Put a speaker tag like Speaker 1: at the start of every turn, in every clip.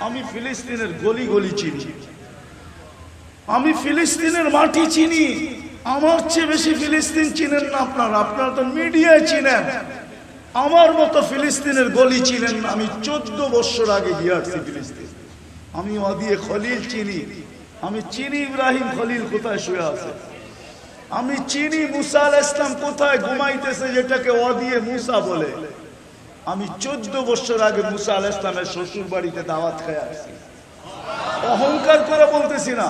Speaker 1: আমি ফিলিস্তিনের গলি গলি চিনি, আমি ফিলিস্তিনের মাটি চিনি। আমার চেয়ে বেশি ফিলিস্তিন চিনেন না আপনারা, আপনারা তো মিডিয়ায় চিনেন। আমার মতো ফিলিস্তিনের গলি চিনেন না। আমি 14 বছর আগে গিয়ে আসছি ফিলিস্তিন। আমি ওয়াদিয়ে খলিল চিনি, আমি চিনি ইব্রাহিম খলিল কোথায় শুয়ে আছে, আমি চিনি মুসা আলাইহিস সালাম কোথায় ঘুমাইতেছে, যেটাকে ওয়াদিয়ে মুসা বলে। আমি 14 বছর আগে মুসা আলাইহিস সালামের শ্বশুর বাড়িতে দাওয়াত খেয়ে আসছি। অহংকার করে বলতেছি না,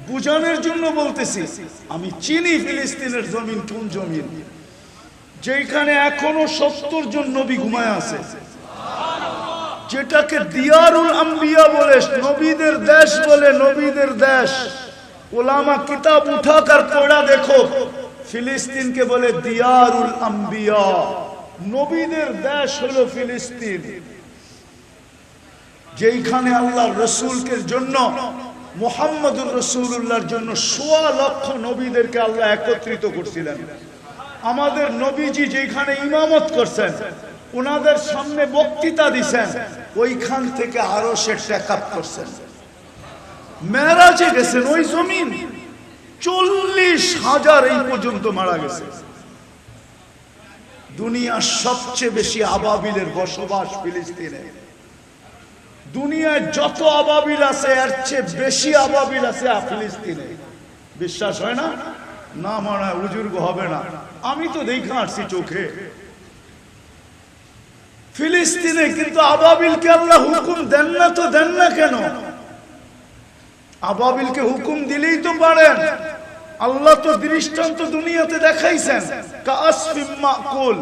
Speaker 1: বুঝানোর জন্য বলতেছি। আমি চিনি ফিলিস্তিনের জমিন কোন জমিন, যেখানে এখনো 70 জন নবী ঘুমায় আছে, যেটাকে দিয়ারুল আম্বিয়া বলে, নবীদের দেশ বলে, নবীদের দেশ। ওলামা কিতাব উঠাকার পড়া দেখো, ফিলিস্তিনকে বলে দিয়ারুল আম্বিয়া, নবীদের দেশ হলো ফিলিস্তিন। যেখানে আল্লাহ রসুলকে জন্য, মুহাম্মদুর রাসূলুল্লাহর জন্য 1.25 লক্ষ নবীদেরকে আল্লাহ একত্রিত করছিলেন। আমাদের নবীজি যেখানে ইমামত করছেন, ওনাদের সামনে বক্তৃতা দিছেন, ওইখান থেকে আরশের টেকআপ করছেন। মেরাজে গেছেন, ওই জমিন 40,000 এই পর্যন্ত মারা গেছে। দুনিয়ার সবচেয়ে বেশি আবাবিলের বসবাস ফিলিস্তিনে। দুনিয়ায় যত আবাবিল আছে এর চেয়ে বেশি আবাবিল আছে ফিলিস্তিনে। বিশ্বাস হয় না? না মনে হয় বুজুর্গ হবে না, আমি তো দেখে আসছি চোখে। ফিলিস্তিনে কিন্তু আবাবিলকে আল্লাহ হুকুম দেন না, তো দেন না কেন? আবাবিলকে হুকুম দিলেই তো পারেন। আল্লাহ তো দৃষ্টান্ত দুনিয়াতে দেখাইছেন, কাসফিম মাকুল,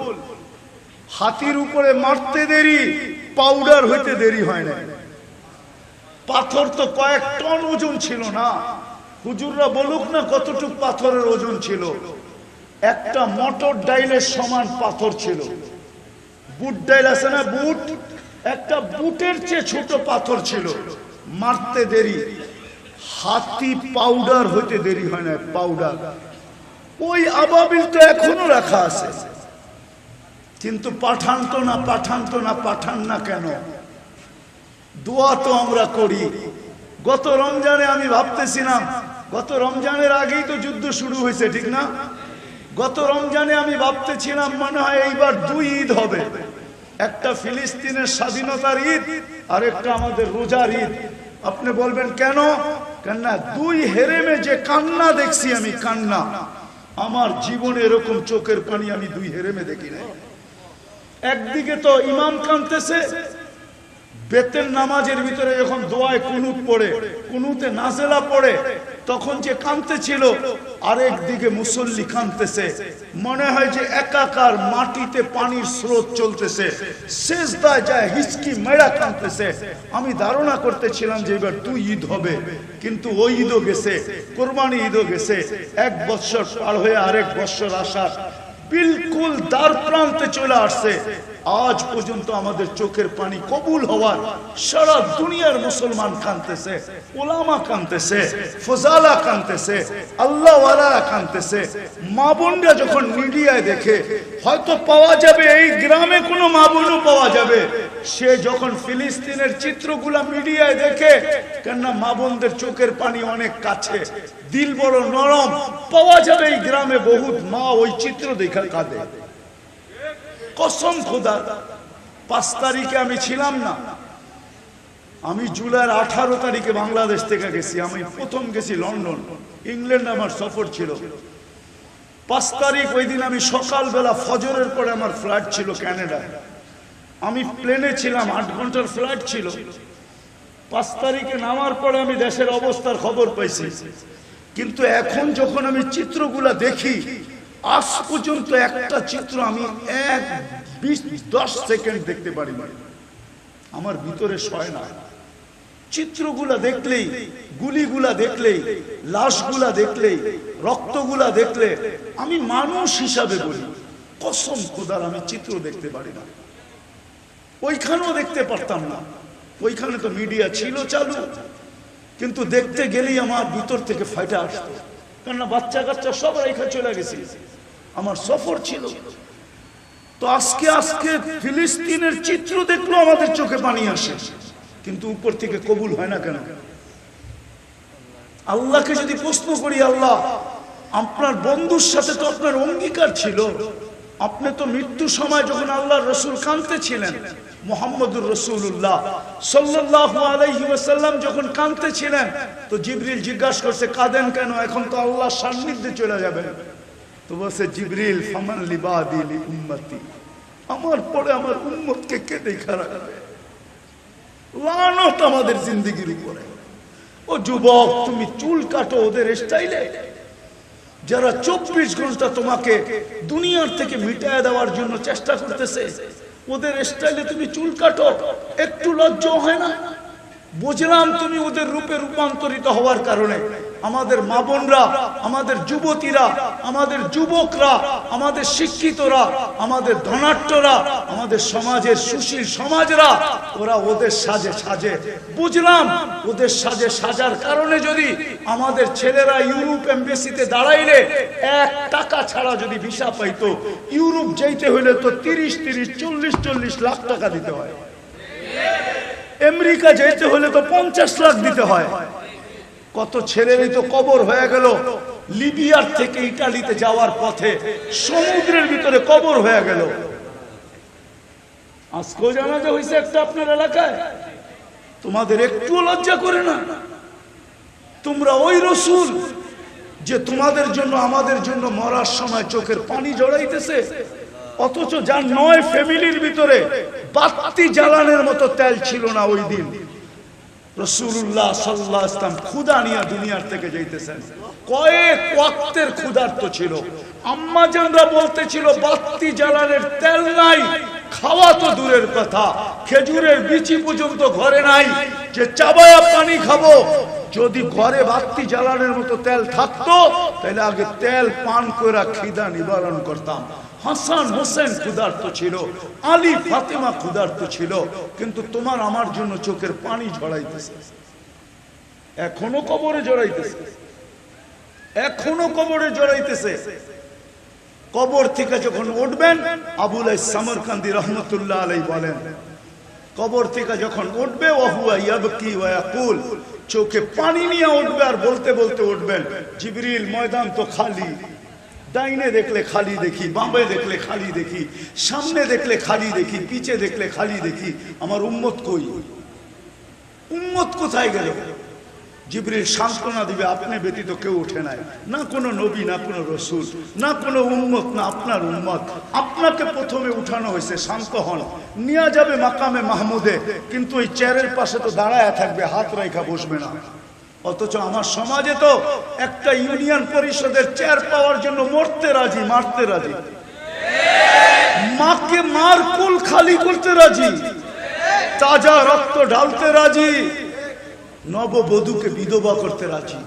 Speaker 1: হাতির উপরে মারতে দেরি, পাউডার হইতে দেরি হয় না। পাথর তো কয়েক টন ওজন ছিল না। হুজুররা বলুক না কতটুক পাথরের ওজন ছিল। একটা মটর ডাইলের সমান পাথর ছিল। বুট ডাইল আছে না, বুট, একটা বুটের চেয়ে ছোট পাথর ছিল। মারতে দেরি, হাতি পাউডার হইতে দেরি হয় না, পাউডার। ওই আবাবিল তো এখনো রাখা আছে, কিন্তু পাঠান তো না, পাঠান তো না, পাঠান না কেন? দোয়া তো আমরা করি। গত রমজানে আমি ভাবতেছিলাম, গত রমজানের আগেই তো যুদ্ধ শুরু হয়েছে, ঠিক না? গত রমজানে আমি ভাবতেছিলাম মনে হয় এইবার 2 ঈদ হবে, একটা ফিলিস্তিনের স্বাধীনতার ঈদ আর একটা আমাদের রোজার ঈদ। আপনি বলবেন কেন? কেননা 2 হেরেমে যে কান্না দেখছি আমি, কান্না, আমার জীবনে এরকম চোখের পানি আমি 2 হেরেমে দেখি নাই। একদিকে তো ইমাম কাঁদতেছে, বেতের নামাজের ভিতরে যখন দোয়ায় কুনুত পড়ে, কুনুতে নাজেলা পড়ে, তখন যে কাঁদতেছিল, আরেক দিকে মুসল্লি কাঁদতেছে। মনে হয় যে একাকার মাটিতে পানির স্রোত চলতেছে, সেজদায় যায় হিচকি মেরা কাঁদতেছে। আমি ধারণা করতেছিলাম যে এবার 2 ঈদ হবে, কিন্তু ওই ঈদও গেছে, কোরবানি ঈদও গেছে। 1 বছর পার হয়ে আরেক বছর আসার বিলকুল দ্বার প্রান্তে চলে আসছে। আজ পর্যন্ত আমাদের চোখের পানি কবুল হওয়ার সারা দুনিয়ার মুসলমান কাঁদতেছে, ওলামা কাঁদতেছে, ফজালা কাঁদতেছে, আল্লাহওয়ালারা কাঁদতেছে। মা বোনরা যখন মিডিয়ায় দেখে, হয়তো পাওয়া যাবে এই গ্রামে কোনো মা বোনও পাওয়া যাবে, সে যখন ফিলিস্তিনের চিত্রগুলা মিডিয়ায় দেখে, কেননা মা বোনদের চোখের পানি অনেক কাছে, দিল বড় নরম, পাওয়া যাবে এই গ্রামে বহুত মা ওই চিত্র দেখা কাঁদে। কসম খোদা, 5 তারিখে আমি ছিলাম না, আমি জুলাইয়ের 18 তারিখে বাংলাদেশ থেকে গেছি। আমি প্রথম গেছি লন্ডন, ইংল্যান্ড আমার সফর ছিল। 5 তারিখ ওই দিন আমি সকালবেলা ফজরের পরে আমার ফ্লাইট ছিল কানাডায়। আমি প্লেনে ছিলাম, 8 ঘন্টার ফ্লাইট ছিল। 5 তারিখে নামার পরে আমি দেশের অবস্থার খবর পাইছি। কিন্তু এখন যখন আমি চিত্রগুলা দেখি, আজ পর্যন্ত একটা চিত্র আমি 10 সেকেন্ড দেখতে পারি না, আমার ভিতরে সয় না। চিত্রগুলা দেখলেই, গুলিগুলা দেখলেই, লাশগুলা দেখলেই, রক্তগুলা দেখলে আমি মানুষ হিসাবে বলি, কসম খোদার আমি চিত্র দেখতে পারি না। ওইখানেও দেখতে পারতাম না, ওইখানে তো মিডিয়া ছিল চালু, কিন্তু দেখতে গেলেই আমার ভিতর থেকে ফাইটা আসতো। কেননা বাচ্চা কাচ্চা সব রেখা চলে গেছে, আমার সফর ছিল। তো আজকে ফিলিস্তিনের চিত্র দেখলো আমাদের চোখে পানি আসে। কিন্তু উপর থেকে কবুল হয় না কেন? আল্লাহকে যদি প্রশ্ন করি, আল্লাহ আপনার বন্ধুর সাথে তো আপনার অঙ্গীকার ছিল, আপনি তো মৃত্যুর সময় যখন আল্লাহর রাসূল কাঁদতেছিলেন, মুহাম্মদুর রাসূলুল্লাহ সাল্লাল্লাহু আলাইহি ওয়াসাল্লাম যখন কাঁদতেছিলেন, তো জিবরিল জিজ্ঞাসা করছে কাঁদেন কেন? এখন তো আল্লাহর সান্নিধ্যে চলে যাবেন। তো বলছে জিবরিল ফামান লিবাদি লি উম্মতি, আমার পরে আমার উম্মতকে কে দেখা রাখবে? লানত আমাদের জিন্দেগির উপরে। ও যুবক, তুমি চুল কাটো ওদের স্টাইলে, যারা 24 ঘন্টা তোমাকে দুনিয়ার থেকে মিটায় দেওয়ার জন্য চেষ্টা করতেছে, ওদের স্টাইলে তুমি চুল কাটো, একটু লজ্জা হয় না? বুঝলাম তুমি ওদের রূপে রূপান্তরিত হওয়ার কারণে আমাদের মা বোনরা, আমাদের যুবতীরা, আমাদের যুবকরা, আমাদের শিক্ষিতরা, আমাদের ধনাঢ্যরা, আমাদের সমাজের সুশীল সমাজরা, ওরা ওদের সাজে সাজে। বুঝলাম ওদের সাজে সাজার কারণে যদি আমাদের ছেলেরা ইউরোপ এমবেসিতে দাঁড়াইলে 1 টাকা ছাড়া যদি ভিসা পাইতো, ইউরোপ যাইতে হইলে তো 30-40 লাখ টাকা দিতে হয়, আমেরিকা যেতে হলে তো 50 লাখ দিতে হয়। কত ছেলেরই তো কবর হয়ে গেল, লিবিয়ার থেকে ইটালিতে যাওয়ার পথে সমুদ্রের ভিতরে কবর হয়ে গেল। আজকেও জানাজা হয়েছে একটা আপনার এলাকায়, তোমাদের একটু লজ্জা করে না? তোমরা ওই রাসূল যে তোমাদের জন্য আমাদের জন্য মরার সময় চোখের পানি জড়াইতেছে, অথচ যার 9 ফ্যামিলির ভিতরে বাতি জ্বালানোর মতো তেল ছিল না ওই দিন। রাসূলুল্লাহ সাল্লাল্লাহু আলাইহি ওয়াসাল্লাম ক্ষুধা নিয়ে দুনিয়ার থেকে যাইতেছেন, কয়েক ওয়াক্তের ক্ষুধার্ত ছিল। আম্মা জানরা বলতেছিল বাতি জ্বালানোর তেল নাই, খাওয়া তো দূরের কথা, খেজুরের বিচি পর্যন্ত ঘরে নাই যে চাবায়া পানি খাবো। যদি ঘরে বাতি জ্বালানোর মতো তেল থাকতো তাহলে আগে তেল পান করে খিদা নিবারণ করতাম। হাসান হোসেন ক্ষুধার্ত ছিল, আলী ফাতেমা ক্ষুধার্ত ছিল, কিন্তু তোমার আমার জন্য চোখের পানি ঝরাইতেছে, এখনো কবরে জড়াইতেছে, এখনো কবরে জড়াইতেছে। কবর থেকে যখন উঠবেন, আবুল সামরকান্দি রহমতুল্লাহ আলাইহি বলেন, কবর থেকে যখন উঠবে ওহুয়া ইয়াবকি ওয়া ইয়াকুল, চোখে পানি নিয়ে উঠবে আর বলতে বলতে উঠবেন, জিবরিল ময়দান তো খালি, ডাইনে দেখলে খালি দেখি, বামে দেখলে খালি দেখি, সামনে দেখলে খালি দেখি, পিছে দেখলে খালি দেখি, আমার উম্মত কই? উম্মত কোথায় গেল? জিবরিল সান্ত্বনা দিবে, আপনি ব্যতীত কেউ ওঠে নাই, না কোনো নবী, না কোনো রাসূল, না কোনো উম্মত, না আপনার উম্মত। আপনাকে প্রথমে উঠানো হয়েছে, শান্ত হন, নিয়ে যাবে মাকামে মাহমুদে, কিন্তু ওই চেয়ারের পাশে তো দাঁড়ায় থাকবে, হাত রাইখা বসবে না। অথচ আমার সমাজে তো একটা ইউনিয়ন পরিষদের চেয়ার পাওয়ার জন্য মরতে রাজি, মারতে রাজি, মাকে মার কুল খালি করতে রাজি, তাজা রক্ত ঢালতে রাজি, নববধূকে বিধবা করতে রাজি,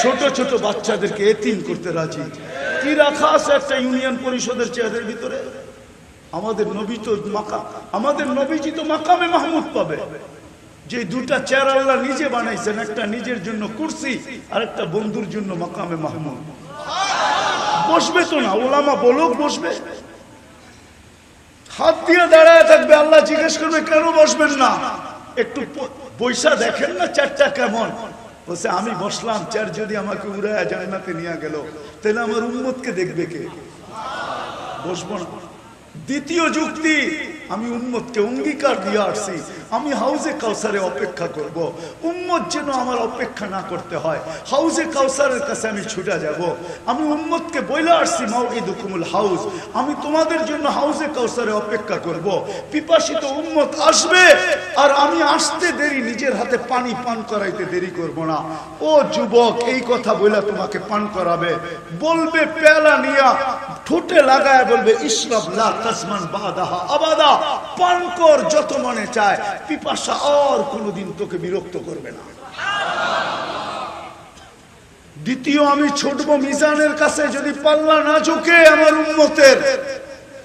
Speaker 1: ছোট ছোট বাচ্চাদেরকে এতিম করতে রাজি। কি রাখা আছে একটা ইউনিয়ন পরিষদের চেয়ারের ভিতরে? আমাদের নবী তো আমাদের নবীজি তো মাকামে মাহমুদ পাবে। যে দুটা চেয়ার আল্লাহ নিজে বানাইছেন, একটা নিজের জন্য কুরসি আর একটা বন্ধুর জন্য মাকামে মাহমুদ। বসবে তো না, ওলামা বলুক বসবে, হাত দিয়ে দাঁড়ায় থাকবে, আল্লাহ জিজ্ঞেস করবে কেন বসবেন না? একটু পয়সা দেখেন না চেয়ারটা কেমন? বলছে আমি বসলাম, চেয়ার যদি আমাকে উড়ায় জান্নাতে নিয়ে গেল তাহলে আমার উম্মতকে দেখবে কে? বসবো না। দ্বিতীয় যুক্তি, আমি উম্মতকে অঙ্গীকার দিয়ে আসছি, আমি হাউজে কাউসারে অপেক্ষা করব, উম্মত যেন আমার অপেক্ষা না করতে হয়, হাউজে কাউসারের কাছে আমি ছুটে যাব। আমি উম্মতকে বইলা আসছি মাউইদুকুমুল হাউজ, আমি তোমাদের জন্য হাউজে কাউসারে অপেক্ষা করব। পিপাসিত উম্মত আসবে আর আমি আসতে দেরি, নিজের হাতে পানি পান করাইতে দেরি করব না। ও যুবক, এই কথা বইলা তোমাকে পান করাবে, বলবে পেয়ালা নিয়া ঠোঁটে লাগায় বলবে ইশরাব লা তাসমান বাদাহা আবাদা, পান কর যত মনে চায়, পিপাসা আর কোনোদিন তোকে বিরক্ত করবে না। দ্বিতীয়, আমি ছুটবো মিজানের কাছে, যদি পাল্লা না ঝুঁকে আমার উম্মতের,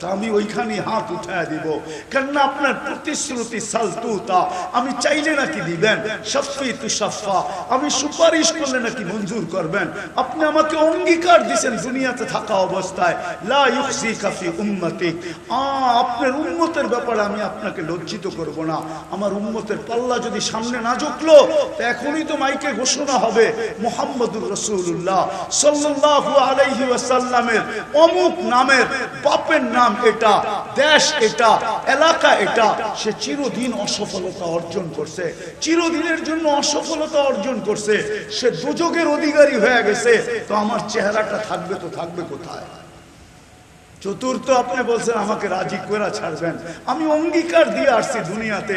Speaker 1: তা আমি ওইখানে হাত উঠায় দিব, কেননা আপনার প্রতিশ্রুতি সালতুতা, আমি চাইলে নাকি দিবেন, শাফি তু শাফা, আমি সুপারিশ করলে নাকি মঞ্জুর করবেন। আপনি আমাকে অঙ্গীকার দিয়েছেন দুনিয়াতে থাকা অবস্থায়, লা ইউখজিকা ফি উম্মতিক, আপনার উম্মতের ব্যাপারে আমি আপনাকে লজ্জিত করব না। আমার উম্মতের পাল্লা যদি সামনে না ঝুঁকলো, তো এখনই তো মাইকে ঘোষণা হবে মুহাম্মদুর রাসূলুল্লাহ সাল্লাল্লাহু আলাইহি ওয়াসাল্লামের অমুক নামের বাপের নাম এটা, দেশ এটা, এলাকা এটা, সে চিরদিন অসফলতা অর্জন করছে, চিরদিনের জন্য অসফলতা অর্জন করছে, সে দোজখের অধিকারী হয়ে গেছে। তো আমার চেহারাটা থাকবে তো থাকবে কোথায়? চতুর্থ, আপনি বলছেন আমাকে রাজি করে ছাড়বেন, আমি অঙ্গীকার দিয়ে আসছি দুনিয়াতে,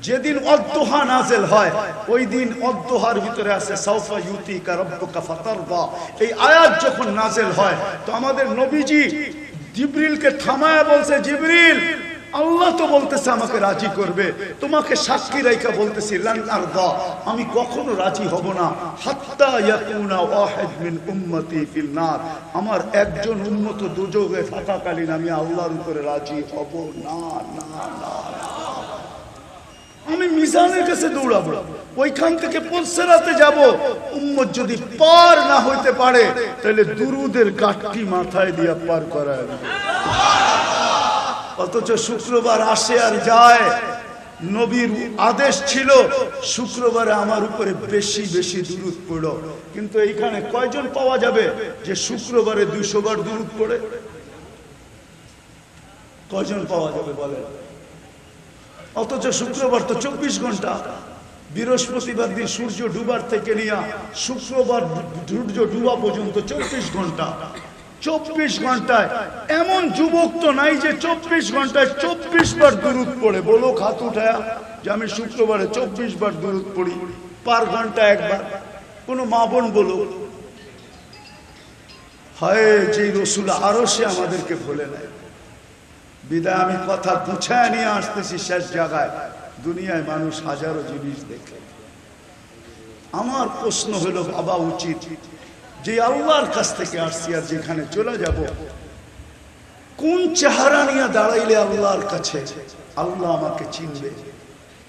Speaker 1: যেদিন অদ্দোহা নাজেল হয় ওই দিন অদ্দোহার ভিতরে আছে সাউফা ইউতিকা রাব্বুকা ফাতারদা, এই আয়াত যখন নাজেল হয় তো আমাদের নবীজি জিবরিলকে থামায়া বলছে, জিবরিল, আল্লাহ তো বলতেছে আমাকে রাজি করবে, তোমাকে সাক্ষী রাইখা বলতেছি লান আরদা, আমি কখনো রাজি হব না, হাত্তা ইয়াকুনা ওয়াহিদ মিন উম্মতি ফিল নার, আমার একজন উম্মত দোজখে থাকাকালীন আমি আল্লাহর উপরে রাজি হব না, না, না। আমি মিজানের কাছে দৌড়াবো, ওইখান থেকে পলসেরাতে যাব, উম্মত যদি পার না হইতে পারে তাহলে দুরুদের গাঠটি মাথায় দিয়া পার করায়। অথচ শুক্রবার আসে আর যায়, নবীর আদেশ ছিল শুক্রবারে আমার উপরে বেশি বেশি দুরুদ পড়ো, কিন্তু এইখানে কয়জন পাওয়া যাবে যে শুক্রবারে 200 বার দুরুদ পড়ে? কয়জন পাওয়া যাবে বলেন? অথচ শুক্রবার তো 24 ঘন্টা, বৃহস্পতিবার দিন সূর্য ডুবার থেকে নিয়ে শুক্রবার সূর্য ডুবা পর্যন্ত 24 ঘন্টা। 24 ঘন্টায় এমন যুবক তো নাই যে 24 ঘন্টায় 24 বার দুরুদ পড়ে। বলো হাত উঠায়া যে আমি শুক্রবারে 24 বার দুরুদ পড়ি, পার ঘন্টা একবার। কোনো মা বোন বলো, হায় যে রসুল আরো সে আমাদেরকে ভুলে নেয়। বিদায় আমি কথা গুছায় নিয়ে আসতেছি শেষ জায়গায়। দুনিয়ায় মানুষ হাজারো জিনিস দেখে। আমার প্রশ্ন হলো, বাবা উচিত যে আল্লাহর কাছ থেকে আসছি আর যেখানে চলে যাব, কোন চেহারা নিয়ে দাঁড়াইলে আল্লাহর কাছে আল্লাহ আমাকে চিনবে,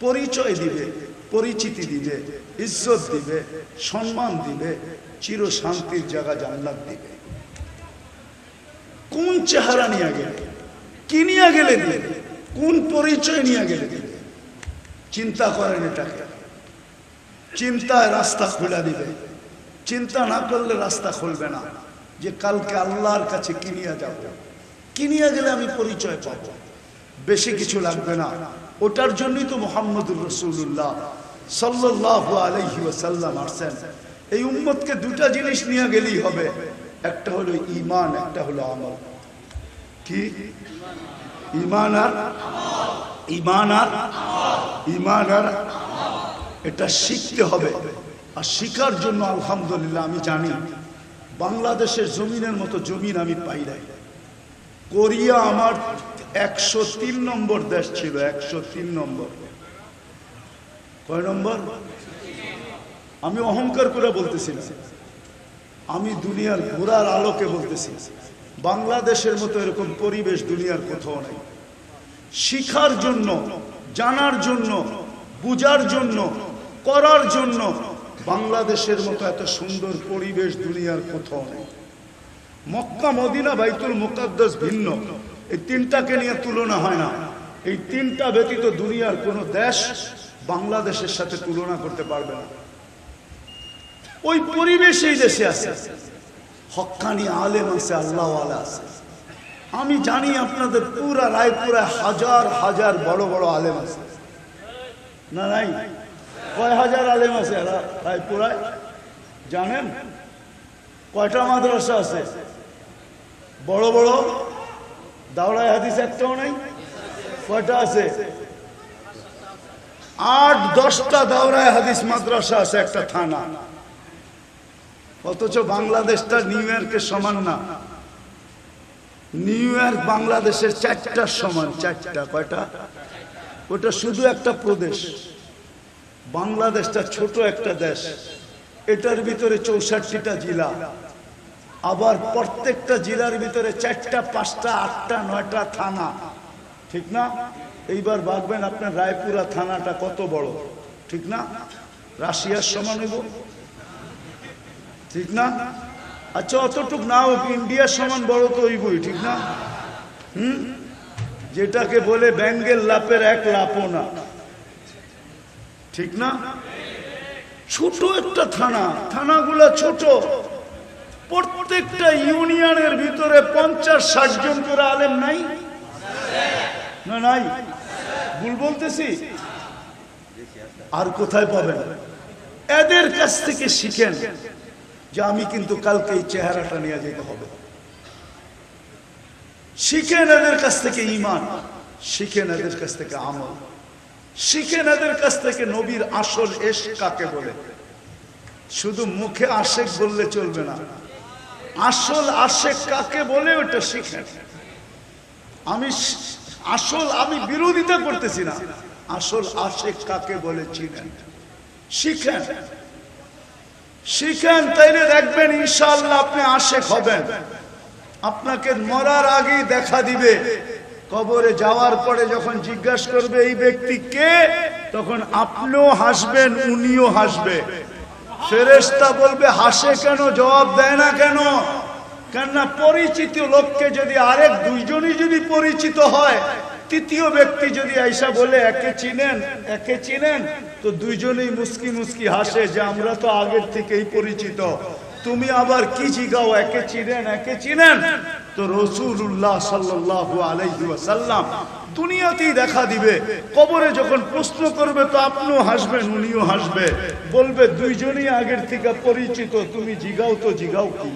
Speaker 1: পরিচয় দিবে, পরিচিতি দিবে, ইজ্জত দিবে, সম্মান দিবে, চির শান্তির জায়গা জান্নাত দিবে? কোন চেহারা নিয়ে গেলে, কি নিয়ে গেলে দিবে, কোন পরিচয় নিয়ে গেলে দিবে? চিন্তা করেন এটাকে। চিন্তায় রাস্তা খোলা দিবে, চিন্তা না করলে রাস্তা খুলবে না। যে কালকে আল্লাহর কাছে কি নিয়ে যাব, কি নিয়ে গেলে আমি পরিচয় পাব। বেশি কিছু লাগবে না, ওটার জন্যই তো মুহাম্মদুর রাসূলুল্লাহ সাল্লাল্লাহু আলাইহি ওয়াসাল্লাম আসছেন। এই উম্মতকে দুটা জিনিস নিয়ে গেলেই হবে, একটা হলো ঈমান, একটা হলো আমল। কি? ঈমান আর ঈমান আর ঈমান আর এটা শিখতে হবে। আর শিখার জন্য আলহামদুলিল্লাহ আমি জানি বাংলাদেশের জমিনের মতো জমিন আমি পাই নাই। কোরিয়া আমার 103 নম্বর দেশ ছিল, 103 নম্বর। কয় নম্বর? আমি অহংকার করে বলতেছি না, আমি দুনিয়ার ঘোরার আলোকে বলতেছি। বাংলাদেশের মতো এরকম পরিবেশ দুনিয়ার কোথাও নাই। শিখার জন্য, জানার জন্য, বুঝার জন্য, করার জন্য বাংলাদেশের মতো এত সুন্দর পরিবেশ দুনিয়ার কোথাও নেই। মক্কা, মদিনা, বাইতুল মুকাদ্দাস ভিন্ন, এই তিনটাকে নিয়ে তুলনা হয় না। এই তিনটা ব্যতীত দুনিয়ার কোনো দেশ বাংলাদেশের সাথে তুলনা করতে পারবে না। ওই পরিবেশ এই দেশে আছে, হক্কানি আলেম আছে, আল্লাহওয়ালা আছে। আমি জানি আপনাদের পুরা রায়পুরা হাজার হাজার বড় বড় আলেম আছে না? নাই? কয় হাজার আলেম আছে রায়পুরায় জানেন? কয়টা মাদ্রাসা আছে বড় বড়? দাওরায়ে হাদিস একটাও নাই। কয়টা আছে? 8-10টা দাওরায়ে হাদিস মাদ্রাসা আছে একটা থানা। অথচ বাংলাদেশটা নিউ ইয়র্কের সমান না। নিউ ইয়র্ক বাংলাদেশের 4টার সমান। 4টা। কয়টা? ওটা শুধু একটা প্রদেশ। বাংলাদেশটা ছোট একটা দেশ, এটার ভিতরে 64টা জেলা। আবার প্রত্যেকটা জেলার ভিতরে 4টা 5টা 8টা 9টা থানা, ঠিক না? এইবার ভাববেন আপনার রায়পুরা থানাটা কত বড়, ঠিক না? রাশিয়ার সমান হইব, ঠিক না? আচ্ছা অতটুক না হোক, ইন্ডিয়ার সমান বড় তো হইবই, ঠিক না? যেটাকে বলে ব্যাঙ্গের লাপের 1 লাপও না, ঠিক না? ছোট একটা থানা, থানাগুলো ছোট, প্রত্যেকটা ইউনিয়নের ভিতরে 50-60 জন করে আলেম নাই না? নাই? ভুল বলতেছি? আর কোথায় পাবেন? এদের কাছ থেকে শিখেন যে আমি কিন্তু কালকে এই চেহারাটা নিয়ে যেতে হবে। শিখেন এদের কাছ থেকে ঈমান, শিখেন এদের কাছ থেকে আমল, শিখেন এদের কাছ থেকে নবীর আসল ইশক কাকে বলে। শুধু মুখে আশেক বললে চলবে না, আসল আশেক কাকে বলে ওটা শিখেন। আমি বিরোধিতা করতেছি না, আসল আশেক কাকে বলে চিনেন, শিখেন, শিখেন, তাইলে দেখবেন ইনশাআল্লাহ আপনি আশেক হবেন। আপনাকে মরার আগেই দেখা দিবে, কবরে যাওয়ার পরে যখন জিজ্ঞাসা করবে এই ব্যক্তি কে, তখন আপনিও হাসবেন, উনিও হাসবে। ফেরেশতা বলবে হাসে কেন, জবাব দেয় না কেন? কেননা পরিচিত লোককে যদি আরেক দুইজনই যদি পরিচিত হয়, তৃতীয় ব্যক্তি যদি আইসা বলে একে চিনেন, একে চিনেন, তো দুইজনেই মুস্কি মুস্কি হাসে যে আমরা তো আগের থেকেই পরিচিত। তুমি আবার কি জিগাও একে চিনেন, একে চিনেন? তো রাসূলুল্লাহ সাল্লাল্লাহু আলাইহি ওয়াসাল্লাম দুনিয়াতেই দেখা দিবে, কবরে যখন প্রশ্ন করবে তো আপনিও হাসবেন, উনিও হাসবে, বলবে দুইজনই আগের থেকে পরিচিত, তুমি জিগাও তো জিগাও কি?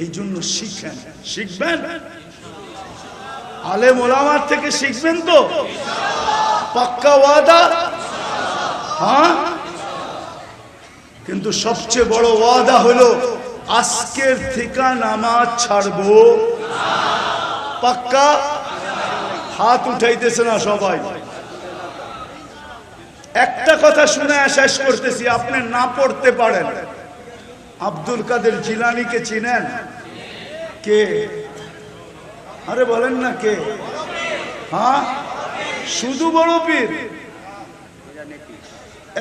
Speaker 1: এই জন্য শিখেন, শিখবেন, আলেম ওলামার থেকে শিখবেন তো, পাক্কা ওয়াদা? হ্যাঁ, কিন্তু সবচেয়ে বড় ওয়াদা হলো আজকের থেকে নামাজ ছাড়বো। পাক্কা? হাত উঠাইতেছে না সবাই। একটা কথা শুনে শেষ করতেছি, আপনি না পড়তে পারেন, আব্দুল কাদের জিলানীকে চিনেন? কে? আরে বলেন না কে? হ্যাঁ, শুধু বড় পীর?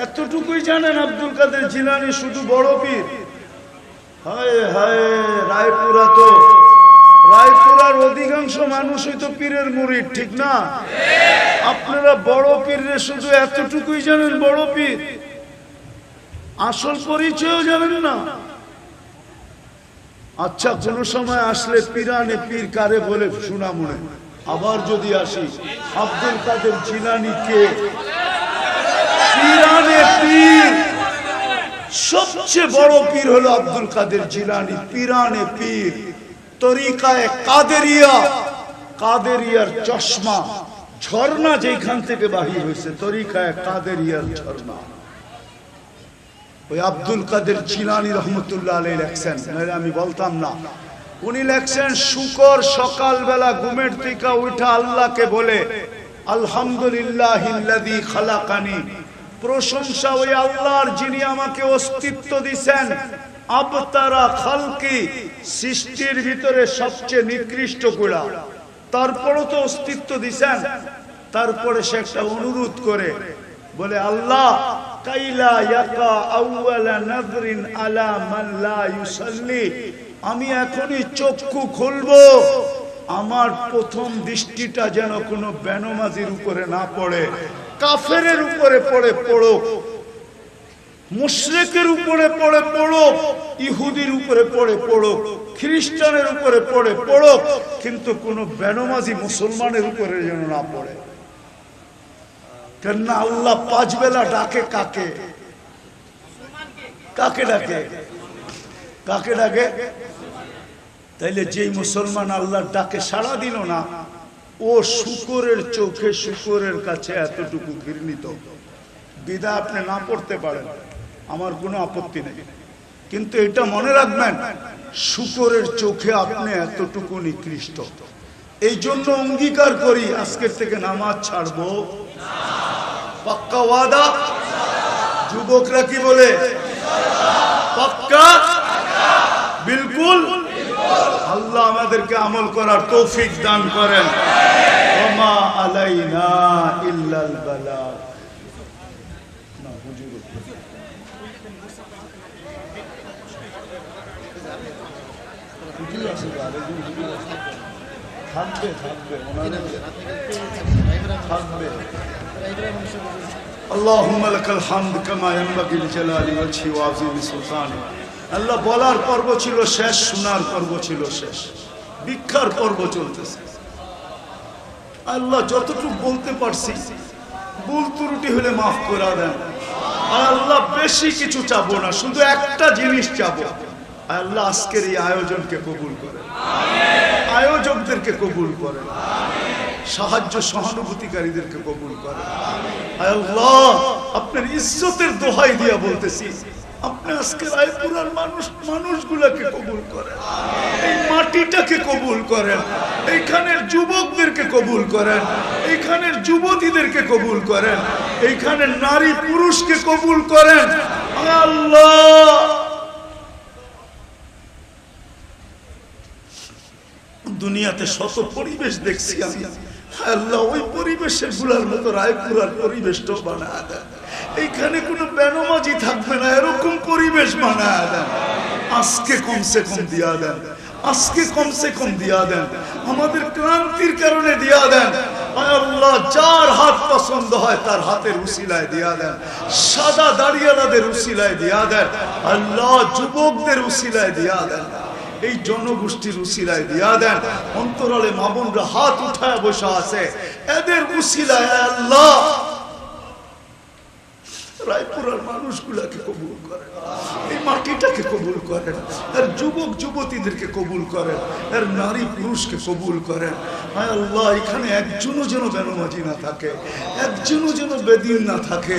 Speaker 1: এতটুকুই জানেন আব্দুল কাদের জিলানী শুধু বড় পীর? হায় হায়, রায়পুরা তো, রায়পুরার অধিকাংশ মানুষই তো পীরের মুরিদ, ঠিক না? আপনারা বড় পীরে শুধু এতটুকুই জানেন, বড় পীর, আসল পরিচয়ও জানেন না। আচ্ছা, কোন সময় আসলে পিরানে পীর কারে বলে শোনা মনে। আবার যদি আসি, আব্দুল কাদের জিলানী কে? পিরানে পীর, সবচেয়ে বড় পীর হলো আব্দুল কাদের জিলানী, পিরানে পীর, তরিকায়ে কাদেরিয়া, কাদেরিয়ার চশমা, ঝর্ণা যেখান থেকে বাহির হয়েছে, তরিকায়ে কাদেরিয়ার ঝর্ণা। ওই আব্দুল কাদের জিলানী রহমতুল্লাহ আলাইহি লেখছেন, নাহলে আমি বলতাম না। উনি লেখছেন, শুকর সকালবেলা ঘুমের থেকে উঠা আল্লাহকে বলে আলহামদুলিল্লাহিল্লাযী খালাকানি, প্রশংসা ওই আল্লাহর যিনি আমাকে অস্তিত্ব দিয়েছেন, আবতারা খালকি, সৃষ্টির ভিতরে সবচেয়ে নিকৃষ্ট কুড়া, তারপরও তো অস্তিত্ব দিয়েছেন। তারপরে সে একটা অনুরোধ করে বলে, আল্লাহ কাইলা ইয়াকা আউয়ালা নাযরিন আলা মান লা ইউসাল্লি, আমি এখনই চক্ষু খুলবো, আমার প্রথম দৃষ্টিটা যেন কোনো বেনমাজির উপরে না পড়ে, কাফেরের উপরে পড়ে পড়ুক, মুশরিকের উপরে পড়ে পড়ুক, ইহুদির উপরে পড়ে পড়ুক, খ্রিস্টানের উপরে পড়ে পড়ুক, কিন্তু কোনো বেনমাজি মুসলমানের উপরে যেন না পড়ে। কেননা আল্লাহ 5 বেলা ডাকে কাকে? কাকে ডাকে? কাকে ডাকে? তাইলে যেই মুসলমান আল্লাহর ডাকে সাড়া দিল না, ও শুকরের চোখে শুকরের কাছে এতটুকু ঘৃণিত। বিদায় আপনি না পড়তে পারেন, আমার কোনো আপত্তি নেই, কিন্তু এটা মনে রাখবেন, শুকরের চোখে আপনি এতটুকু নিকৃষ্ট। এই জন্য অঙ্গীকার করি আজকের থেকে নামাজ ছাড়বো। পাক্কা ওয়াদা? যুবকরা কি বলে? পাক্কা? বিলকুল। আল্লাহ আমাদেরকে আমল করার তৌফিক দান করেন। ওয়া মা আলাইনা ইল্লাল বালাগ। না হুজুর থাকবে আল্লাহুম্মা লাকাল হামদ কামা ইয়ানবাগি লিজালালি ওয়াজহি ওয়া আযীমি সুলতানি। আল্লাহ বলার পর্ব ছিল শেষ, শোনার পর্ব ছিল শেষ, ভিক্ষার পর্ব চলতেছে। আল্লাহ যতটুকু বলতে পারছি ভুল ত্রুটি হলে মাফ করে দেন। আল্লাহ বেশি কিছু চাবো না, শুধু একটা জিনিস চাবো, আল্লাহ আজকের এই আয়োজনকে কবুল করেন, আয়োজকদেরকে কবুল করেন, সাহায্য সহানুভূতিকারীদেরকে কবুল করেন। আল্লাহ আপনার ইজ্জতের দোহাই দিয়া বলতেছি, আপনি আজকে রায়পুরার মানুষগুলাকে কবুল করেন, এই মাটিটাকে কবুল করেন, এইখানের যুবকদেরকে কবুল করেন, এইখানের যুবতীদেরকে কবুল করেন, এইখানের নারী পুরুষকে কবুল করেন। আল্লাহ দুনিয়াতে শত পরিবেশ দেখছি আমি, আল্লাহ ওই পরিবেশের গুলার মতো রায়পুরার পরিবেশটাও বানায় দেন। এইখানে কোনো বেনমাজি থাকবে না, এরকম পরিবেশ বানায় দেন। আজকে কমসে কম দিয়া দেন, আজকে কমসে কম দিয়া দেন, আমাদের ক্রান্তির কারণে দিয়া দেন। আল্লাহ যার হাত পছন্দ হয় তার হাতের উসিলায় দিয়া দেন, সাদা দাড়িয়ালাদের উসিলায় দিয়া দেন, আল্লাহ যুবকদের উসিলায় দিয়া দেন, এই জনগোষ্ঠীর উসিলায় দিয়া দেন। অন্তরালে মা বোনরা হাত উঠায় বসে আছে, এদের উসিলায় আল্লাহ রায়পুরার মানুষগুলাকে কবুল করেন, এই মাটিটাকে কবুল করেন, এর যুবক যুবতীদেরকে কবুল করেন, এর নারী পুরুষকে কবুল করেন। হায় আল্লাহ এখানে একজনও যেন বেনমাজি না থাকে, একজনও যেন বেদিন না থাকে,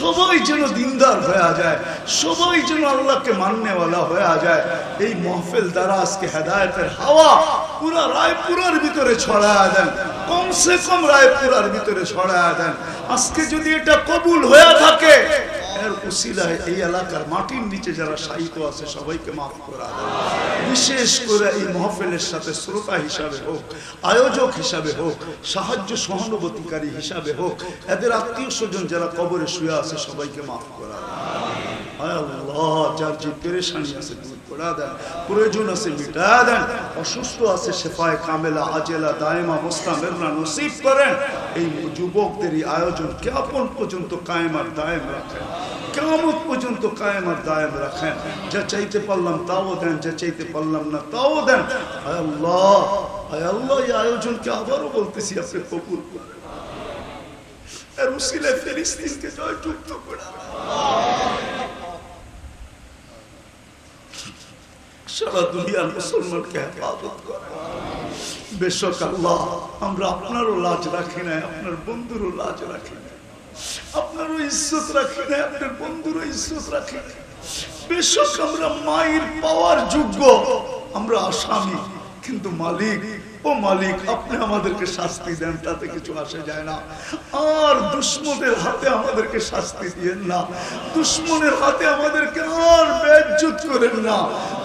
Speaker 1: সবাই যেন দিনদার হয়ে যায়, সবাই যেন আল্লাহকে মাননেওয়ালা হয়ে যায়। এই মাহফিল দ্বারা আজকে হেদায়েতের হাওয়া পুরা রায়পুরার ভিতরে ছড়ায় দেন, কমসে কম রায়পুরার ভিতরে ছড়ায় দেন। আজকে যদি এটা কবুল হয়ে থাকে, এর উসিলায় এই এলাকার মাটির নিচে যারা শায়িত আছে সবাইকে মাফ করা দেন। বিশেষ করে এই মাহফিলের সাথে শ্রোতা হিসাবে হোক, আয়োজক হিসাবে হোক, সাহায্য সহানুভূতিকারী হিসাবে হোক, এদের আত্মীয় স্বজন যারা কবরে শুয়ে আছে সবাইকে মাফ করা দেন। আল্লাহ যার যে পেরেশানি আছে দূর করে দেন, প্রয়োজন আছে মিটা দেন, অসুস্থ আছে শেফায়ে কামেলা আজেলা দায়েমা মুস্তামিরনা নসিব করেন। এই যুবকদের এই আয়োজন কিয়ামত পর্যন্ত কায়েম আর দায়েম রাখেন, কিয়ামত পর্যন্ত কায়েম আর দায়েম রাখেন। যা চাইতে পারলাম তাও দেন, যা চাইতে পারলাম না তাও দেন। আল্লাহ আল্লাহ এই আয়োজনকে আবারও বলতেছি আপনি কবুল করেন, এর উসিলায় ফিলিস্তিনকে জয়যুক্ত করেন, সারা দুনিয়ার মুসলমানকে হেফাজত করেন। বেশক আল্লাহ আমরা আপনারও লাজ রাখি না, আপনার বন্ধুরও লাজ রাখি না, আপনারও ইজ্জত রাখি না, আপনার বন্ধুরও ইজ্জত রাখি না। বেশক আমরা মায়ের পাওয়ার যোগ্য, আমরা আসামি, কিন্তু মালিক ও মালিক আপনি আমাদেরকে শাস্তি দেন, তাতে কিছু আসে যায় না। আর দুশ্মনের হাতে আমাদেরকে শাস্তি দিয়েন না, দুশ্মনের হাতে আমাদেরকে আর বেইজ্জত করেন না,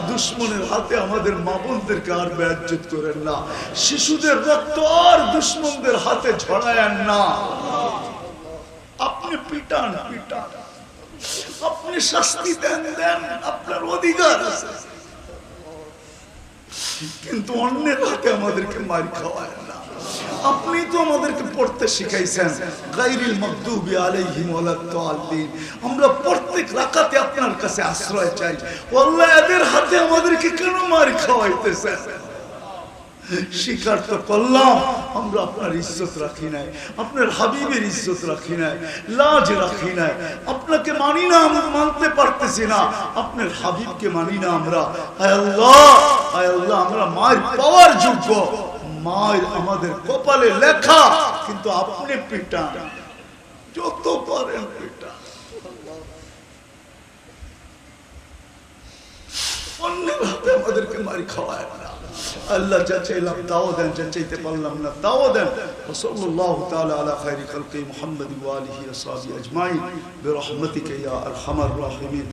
Speaker 1: দুশ্মনের হাতে আমাদের মা বোনদেরকে আর বেইজ্জত করেন না, শিশুদের রক্ত আর দুশ্মনদের হাতে ঝরায়েন না। আপনি পিটান পিটান, আপনি শাস্তি দেন দেন, আপনার অধিকার আছে, কিন্তু অন্যের হাতে আমাদেরকে মার খাওয়ায় না। আপনি তো আমাদেরকে পড়তে শিখাইছেন গায়রিল মাগদুবি আলাইহিম ওয়ালাদ-দাল্লিন, আমরা প্রত্যেক রাকাতে আপনার কাছে আশ্রয় চাই। আল্লাহ এদের হাতে আমাদেরকে কেন মার খাওয়াইতেছেন? স্বীকার তো করলাম আমরা আপনার ইজ্জত রাখি নাই, আপনার হাবিবের ইজ্জত রাখি নাই, লাজ রাখি নাই, আপনাকে মানি না, মানতে পারতেছি না, আপনার হাবিবকে মানি না আমরা। আয় আল্লাহ আমরা মায়ের পাওয়ার যোগ্য, মায়ের আমাদের কপালে লেখা, কিন্তু আপনি পিটান, যত পারেন পিটান, অন্যের হাতে আমাদেরকে মারি খাওয়ায় না। আল্লাহ যা চাইলাম তাও দেন, যা চাইতে পারলাম না তাও দেন। সাল্লাল্লাহু তাআলা আলা খায়রি খালকি মুহাম্মাদ ওয়া আলিহি ওয়া সাহবিহি আজমাইন বিরহমাতিকা ইয়া আরহামার রাহিমিন।